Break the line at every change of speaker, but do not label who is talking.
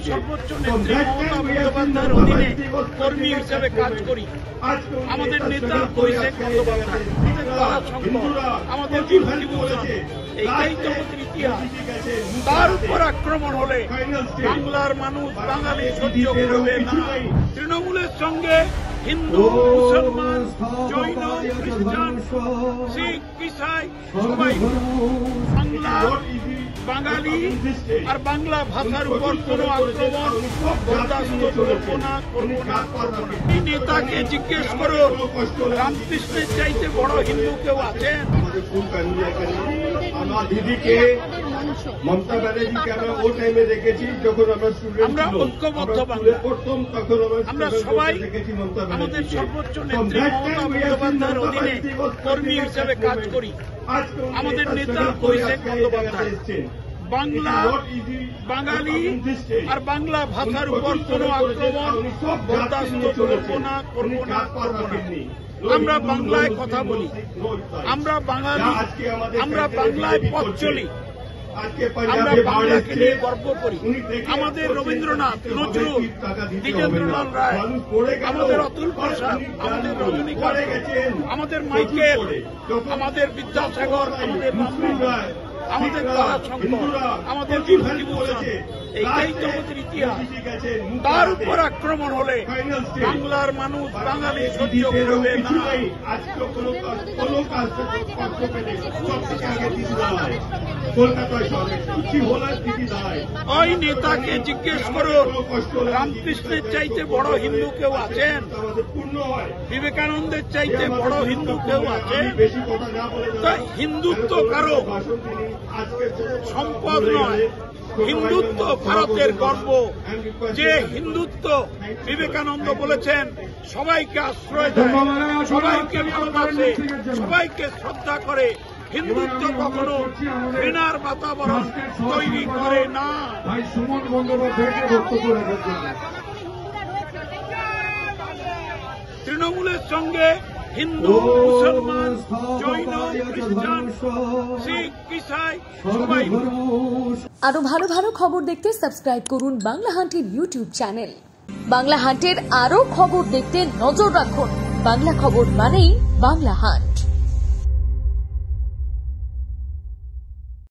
সর্বোচ্চ নেত্রী মমতা বন্দ্যোপাধ্যায়ের অধীনে কর্মী হিসেবে কাজ করি। আমাদের নেতা অভিষেক বন্দ্যোপাধ্যায়, আমাদের বিভূতিভূষণ, এইটাই জগতের ইতিহাস। তার উপর আক্রমণ হলে বাংলার মানুষ বাঙালি সহ্য করবে না। তৃণমূলের সঙ্গে হিন্দু, মুসলমান, জৈন, খ্রিস্টান, শিখ, ইসাই সবাই বাংলা, বাঙালি আর বাংলা ভাষার উপর কোন আক্রমণ বরদাস্ত করবো না, করবো না, করবো না। এই নেতাকে জিজ্ঞেস করো, রামকৃষ্ণের চাইতে বড় হিন্দু কেউ আছেন?
দিদিকে মমতা ব্যানার্জিকে আমরা ও টাইমে দেখেছি যখন আমরা
আমরা ঐক্যবদ্ধ বাংলা করতাম, তখন আমরা সবাই আমাদের সর্বোচ্চ নেত্রী মমতা বন্দ্যোপাধ্যায়ের অধীনে কর্মী হিসেবে কাজ করি। আমাদের নেতা অভিষেক বন্দ্যোপাধ্যায় বাংলা, বাঙালি আর বাংলা ভাষার উপর কোন আক্রমণ বরদাস্ত করবো না, করবো না, করবো না। আমরা বাংলায় কথা বলি, আমরা বাঙালি, আমরা বাংলায় পথ চলি, আমরা বাংলাকে নিয়ে গর্ব করি। আমাদের রবীন্দ্রনাথ, নজরুল, দ্বিজেন্দ্রলাল রায়, আমাদের অতুল প্রসাদ, আমাদের রজনীকান্ত, আমাদের মাইকেল, আমাদের বিদ্যাসাগর, আমাদের রামমোহন রায়, আমাদের তারাশঙ্কর, আমাদের বিভূতিভূষণ, এইটাই জগতের ইতিহাস। তার উপর আক্রমণ হলে বাংলার মানুষ বাঙালি সহ্য করবে না। ওই নেতাকে জিজ্ঞেস করো, রামকৃষ্ণের চাইতে বড় হিন্দু কেউ আছেন? বিবেকানন্দের চাইতে বড় হিন্দু কেউ আছেন? হিন্দুত্ব কারো সম্পদ নয়, হিন্দুত্ব ভারতের গর্ব। যে হিন্দুত্ব বিবেকানন্দ বলেছেন সবাইকে আশ্রয় দেয়, সবাইকে ভালোবাসে, সবাইকে শ্রদ্ধা করে, হিন্দুত্ব কখনো ঘৃণার বাতাবরণ তৈরি করে না। তৃণমূলের সঙ্গে হিন্দু, মুসলমান, জৈন, খ্রিস্টান, শিখ, ইসাই সবাই।
আরো ভালো ভালো খবর দেখতে সাবস্ক্রাইব করুন বাংলা হান্টের ইউটিউব চ্যানেল। বাংলা হান্টের আরো খবর দেখতে নজর রাখুন। বাংলা খবর মানেই বাংলা হান্ট।